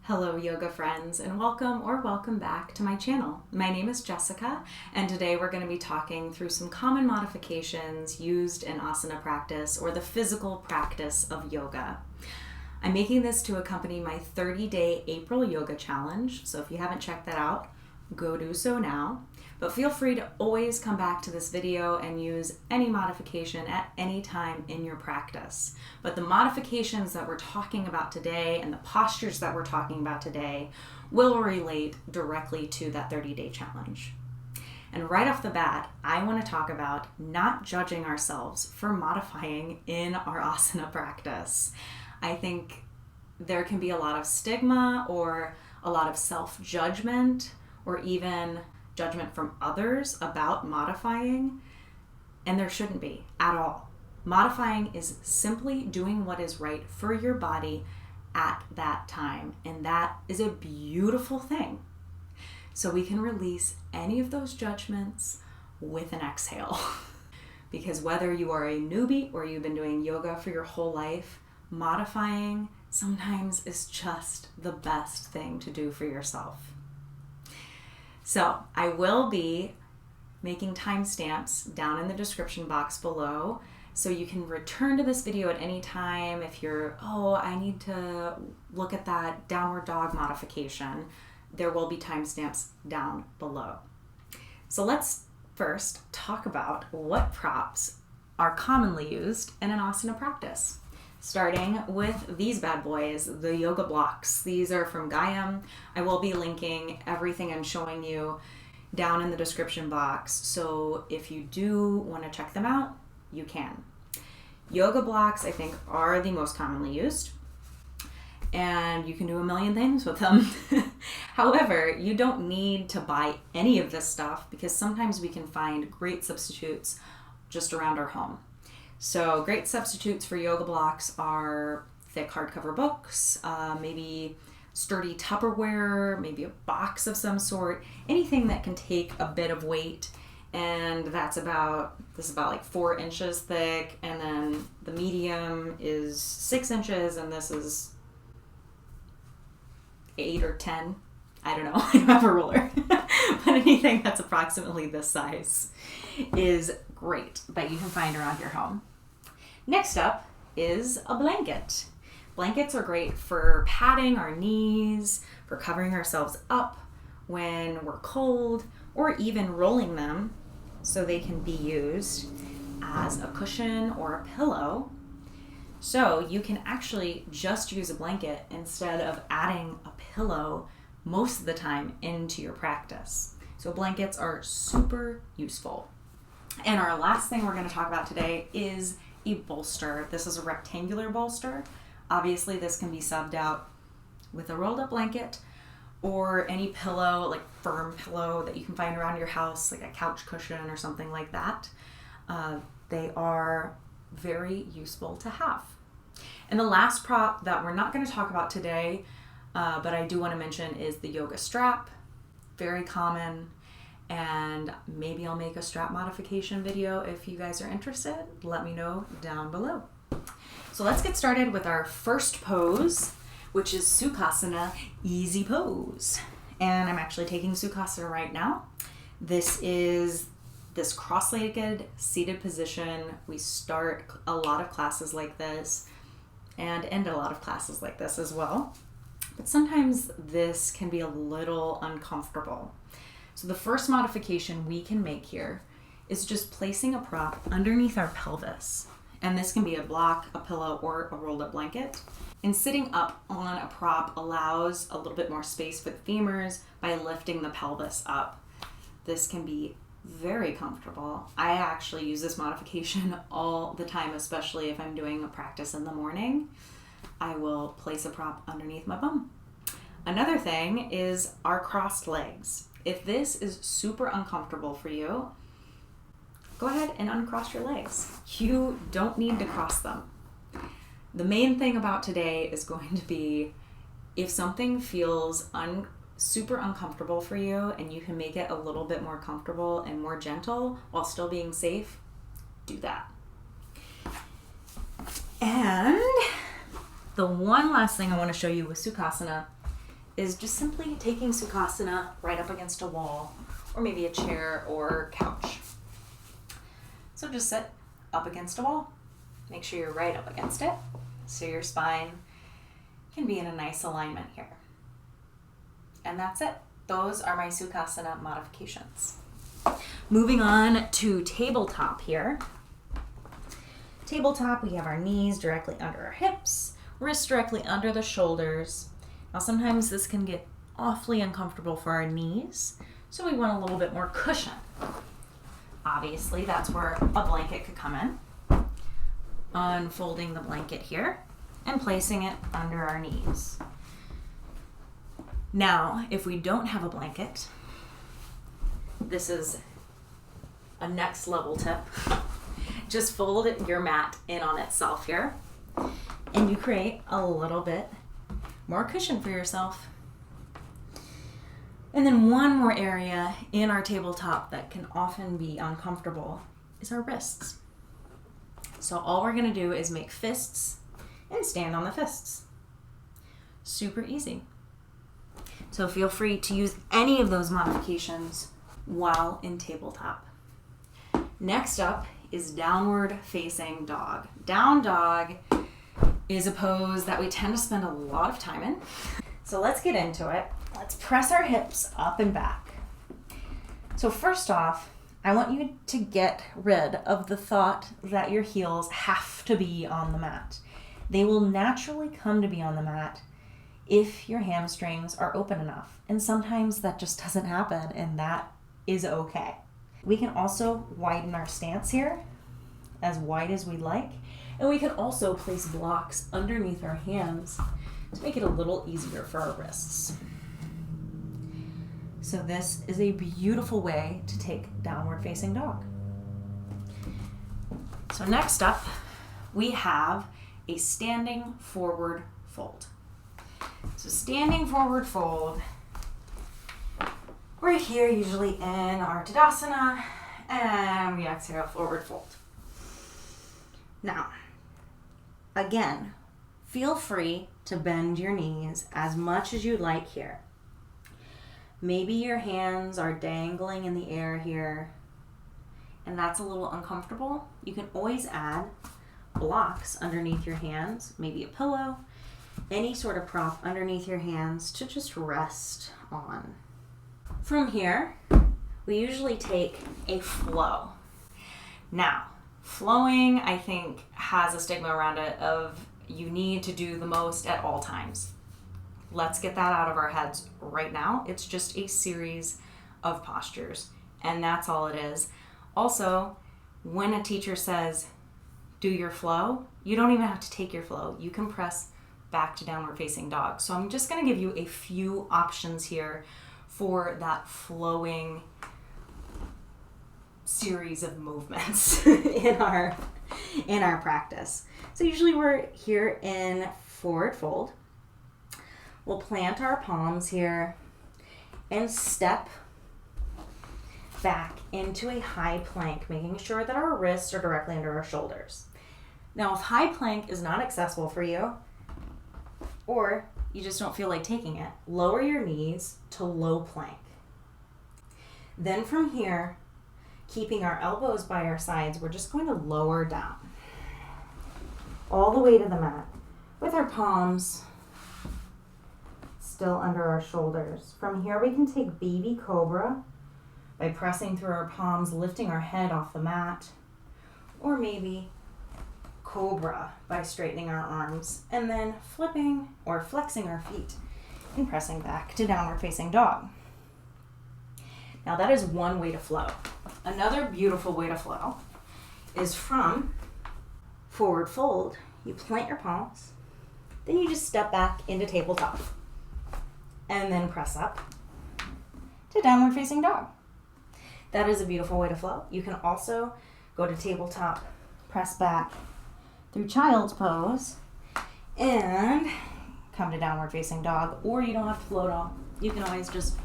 Hello yoga friends, and welcome back to my channel. My name is Jessica, and today we're going to be talking through some common modifications used in asana practice or the physical practice of yoga. I'm making this to accompany my 30-day April yoga challenge, so if you haven't checked that out, go do so now. But feel free to always come back to this video and use any modification at any time in your practice. But the modifications that we're talking about today and the postures that we're talking about today will relate directly to that 30-day challenge. And right off the bat, I want to talk about not judging ourselves for modifying in our asana practice. I think there can be a lot of stigma or a lot of self-judgment or even judgment from others about modifying, and there shouldn't be at all. Modifying is simply doing what is right for your body at that time, and that is a beautiful thing. So we can release any of those judgments with an exhale. Because whether you are a newbie or you've been doing yoga for your whole life, modifying sometimes is just the best thing to do for yourself. So I will be making timestamps down in the description box below, so you can return to this video at any time if you're, I need to look at that downward dog modification. There will be timestamps down below. So let's first talk about what props are commonly used in an asana practice. Starting with these bad boys, the yoga blocks. These are from Gayam. I will be linking everything I'm showing you down in the description box, so if you do want to check them out, you can. Yoga blocks, I think, are the most commonly used, and you can do a million things with them. However, you don't need to buy any of this stuff because sometimes we can find great substitutes just around our home. So great substitutes for yoga blocks are thick hardcover books, maybe sturdy Tupperware, maybe a box of some sort, anything that can take a bit of weight. And this is about like 4 inches thick, and then the medium is 6 inches, and this is 8 or 10. I don't know, I don't have a ruler. But anything that's approximately this size is great that you can find around your home. Next up is a blanket. Blankets are great for padding our knees, for covering ourselves up when we're cold, or even rolling them so they can be used as a cushion or a pillow. So you can actually just use a blanket instead of adding a pillow most of the time into your practice. So blankets are super useful. And our last thing we're going to talk about today is a bolster. This is a rectangular bolster. Obviously this can be subbed out with a rolled up blanket or any pillow, like firm pillow that you can find around your house, like a couch cushion or something like that. They are very useful to have. And the last prop that we're not going to talk about today, but I do want to mention, is the yoga strap. Very common, and maybe I'll make a strap modification video if you guys are interested. Let me know down below. So let's get started with our first pose, which is Sukhasana, easy pose. And I'm actually taking Sukhasana right now. This is this cross-legged seated position. We start a lot of classes like this and end a lot of classes like this as well. But sometimes this can be a little uncomfortable. So the first modification we can make here is just placing a prop underneath our pelvis. And this can be a block, a pillow, or a rolled up blanket. And sitting up on a prop allows a little bit more space for the femurs by lifting the pelvis up. This can be very comfortable. I actually use this modification all the time, especially if I'm doing a practice in the morning. I will place a prop underneath my bum. Another thing is our crossed legs. If this is super uncomfortable for you, go ahead and uncross your legs. You don't need to cross them. The main thing about today is going to be, if something feels super uncomfortable for you and you can make it a little bit more comfortable and more gentle while still being safe, do that. And the one last thing I want to show you with Sukhasana is just simply taking Sukhasana right up against a wall, or maybe a chair or couch. So just sit up against a wall. Make sure you're right up against it, so your spine can be in a nice alignment here. And that's it. Those are my Sukhasana modifications. Moving on to tabletop here. Tabletop, we have our knees directly under our hips, wrists directly under the shoulders. Now sometimes this can get awfully uncomfortable for our knees, so we want a little bit more cushion. Obviously, that's where a blanket could come in. Unfolding the blanket here and placing it under our knees. Now, if we don't have a blanket, this is a next level tip. Just fold your mat in on itself here, and you create a little bit more cushion for yourself. And then one more area in our tabletop that can often be uncomfortable is our wrists. So all we're gonna do is make fists and stand on the fists. Super easy. So feel free to use any of those modifications while in tabletop. Next up is downward facing dog. Down dog is a pose that we tend to spend a lot of time in. So let's get into it. Let's press our hips up and back. So first off, I want you to get rid of the thought that your heels have to be on the mat. They will naturally come to be on the mat if your hamstrings are open enough. And sometimes that just doesn't happen, and that is okay. We can also widen our stance here, as wide as we'd like. And we can also place blocks underneath our hands to make it a little easier for our wrists. So this is a beautiful way to take downward facing dog. So next up, we have a standing forward fold. So standing forward fold, we're here usually in our Uttanasana, and we exhale, forward fold. Now, again, feel free to bend your knees as much as you like here. Maybe your hands are dangling in the air here, and that's a little uncomfortable. You can always add blocks underneath your hands, maybe a pillow, any sort of prop underneath your hands to just rest on. From here, we usually take a flow. Now, flowing, I think, has a stigma around it of you need to do the most at all times. Let's get that out of our heads right now. It's just a series of postures, and that's all it is. Also, when a teacher says, do your flow, you don't even have to take your flow. You can press back to downward facing dog. So I'm just gonna give you a few options here for that flowing series of movements in our practice. So usually we're here in forward fold. We'll plant our palms here and step back into a high plank, making sure that our wrists are directly under our shoulders. Now, if high plank is not accessible for you, or you just don't feel like taking it, lower your knees to low plank. Then from here, keeping our elbows by our sides, we're just going to lower down all the way to the mat with our palms still under our shoulders. From here, we can take baby cobra by pressing through our palms, lifting our head off the mat, or maybe cobra by straightening our arms and then flipping or flexing our feet and pressing back to downward facing dog. Now that is one way to flow. Another beautiful way to flow is from forward fold. You plant your palms, then you just step back into tabletop and then press up to downward facing dog. That is a beautiful way to flow. You can also go to tabletop, press back through child's pose, and come to downward facing dog, or you don't have to float all. You can always just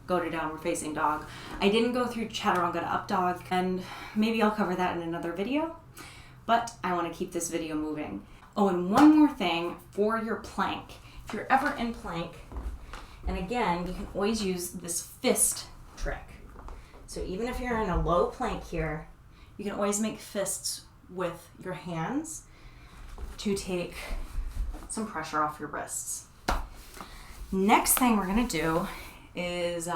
go to downward facing dog. I didn't go through chaturanga to up dog, and maybe I'll cover that in another video, but I want to keep this video moving. Oh, and one more thing for your plank. If you're ever in plank And again, you can always use this fist trick. So even if you're in a low plank here, you can always make fists with your hands to take some pressure off your wrists. Next thing we're gonna do is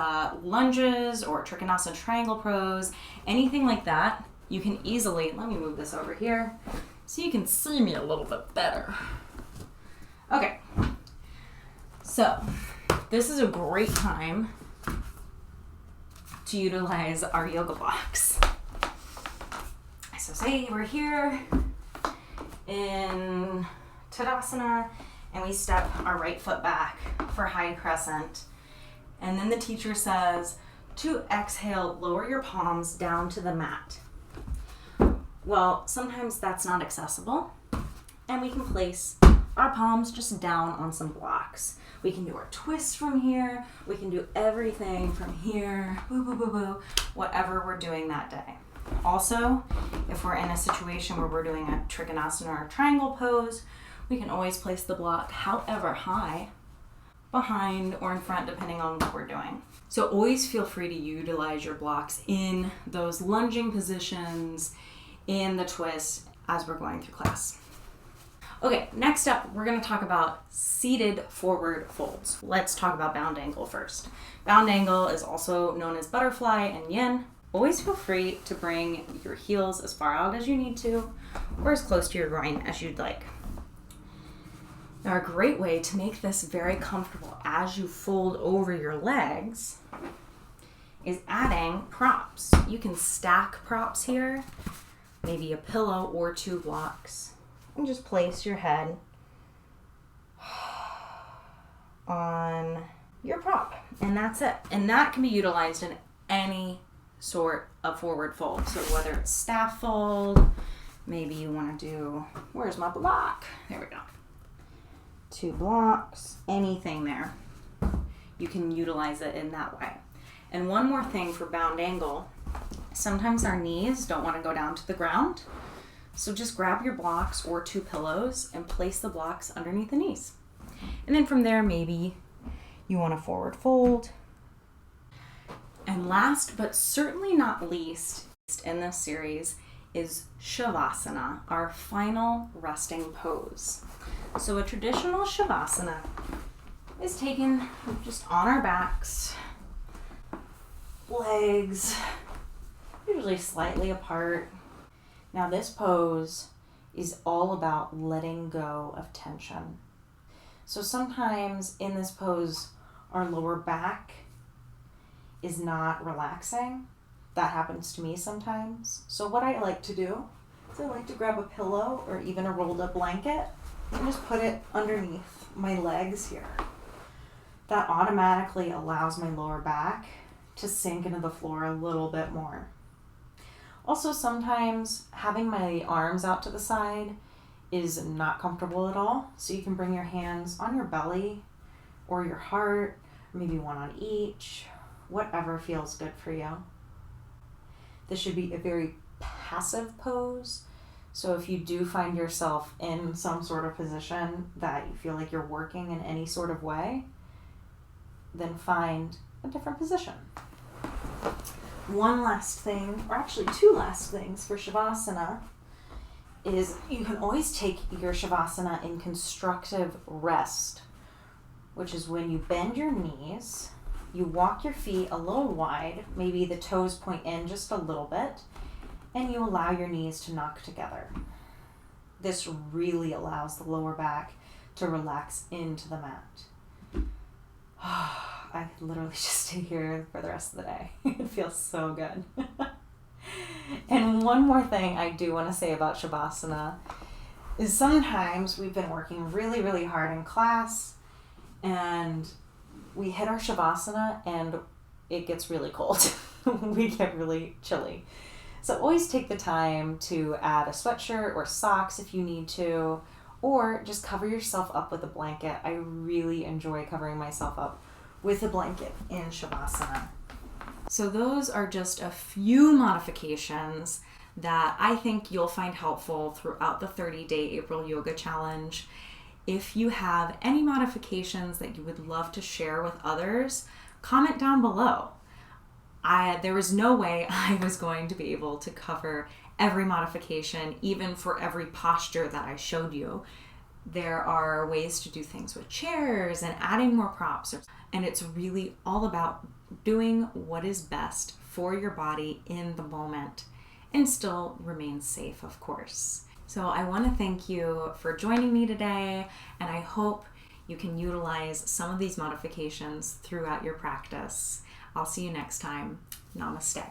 lunges or Trikonasana triangle pose, anything like that. You can easily, let me move this over here so you can see me a little bit better. Okay, so this is a great time to utilize our yoga blocks. So say we're here in Tadasana and we step our right foot back for high crescent. And then the teacher says to exhale, lower your palms down to the mat. Well, sometimes that's not accessible, and we can place our palms just down on some blocks. We can do our twists from here. We can do everything from here, boo, boo, boo, boo, whatever we're doing that day. Also, if we're in a situation where we're doing a Trikonasana or a triangle pose, we can always place the block however high, behind or in front, depending on what we're doing. So always feel free to utilize your blocks in those lunging positions, in the twist, as we're going through class. Okay, next up, we're going to talk about seated forward folds. Let's talk about bound angle first. Bound angle is also known as butterfly and yin. Always feel free to bring your heels as far out as you need to, or as close to your groin as you'd like. Now, a great way to make this very comfortable as you fold over your legs is adding props. You can stack props here, maybe a pillow or 2 blocks, and just place your head on your prop, and that's it. And that can be utilized in any sort of forward fold. So whether it's staff fold, maybe you want to do, where's my block? There we go. 2 blocks, anything there. You can utilize it in that way. And one more thing for bound angle, sometimes our knees don't want to go down to the ground. So just grab your blocks or 2 pillows and place the blocks underneath the knees. And then from there, maybe you want to forward fold. And last but certainly not least in this series is Savasana, our final resting pose. So a traditional Savasana is taken just on our backs, legs usually slightly apart. Now this pose is all about letting go of tension. So sometimes in this pose, our lower back is not relaxing. That happens to me sometimes. So what I like to do is I like to grab a pillow or even a rolled up blanket and just put it underneath my legs here. That automatically allows my lower back to sink into the floor a little bit more. Also, sometimes having my arms out to the side is not comfortable at all. So you can bring your hands on your belly or your heart, or maybe one on each, whatever feels good for you. This should be a very passive pose. So if you do find yourself in some sort of position that you feel like you're working in any sort of way, then find a different position. One last thing, or actually 2 last things for Savasana is you can always take your Savasana in constructive rest, which is when you bend your knees, you walk your feet a little wide, maybe the toes point in just a little bit, and you allow your knees to knock together. This really allows the lower back to relax into the mat. I could literally just stay here for the rest of the day. It feels so good. And one more thing I do want to say about Savasana is sometimes we've been working really, really hard in class and we hit our Savasana and it gets really cold. We get really chilly. So always take the time to add a sweatshirt or socks if you need to, or just cover yourself up with a blanket. I really enjoy covering myself up with a blanket in Savasana. So those are just a few modifications that I think you'll find helpful throughout the 30-day April Yoga Challenge. If you have any modifications that you would love to share with others, comment down below. There was no way I was going to be able to cover every modification, even for every posture that I showed you. There are ways to do things with chairs and adding more props, and it's really all about doing what is best for your body in the moment and still remain safe, of course. So I want to thank you for joining me today, and I hope you can utilize some of these modifications throughout your practice. I'll see you next time. Namaste.